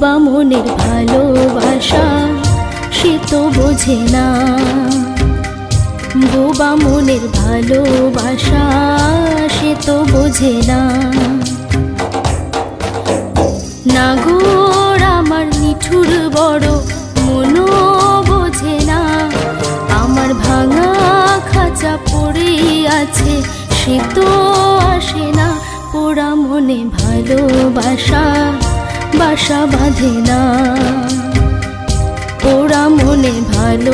বোবা মনের ভালোবাসা সে তো বোঝে না, বোবা মনের ভালোবাসা সে তো বোঝে না। নাগর আমার নিঠুর বড় মনও বোঝে না, আমার ভাঙা খাঁচা পড়ে আছে সে তো আসে না। পোড়া মনে ভালোবাসা বাসা বাঁধে না, পোড়া মনে ভালো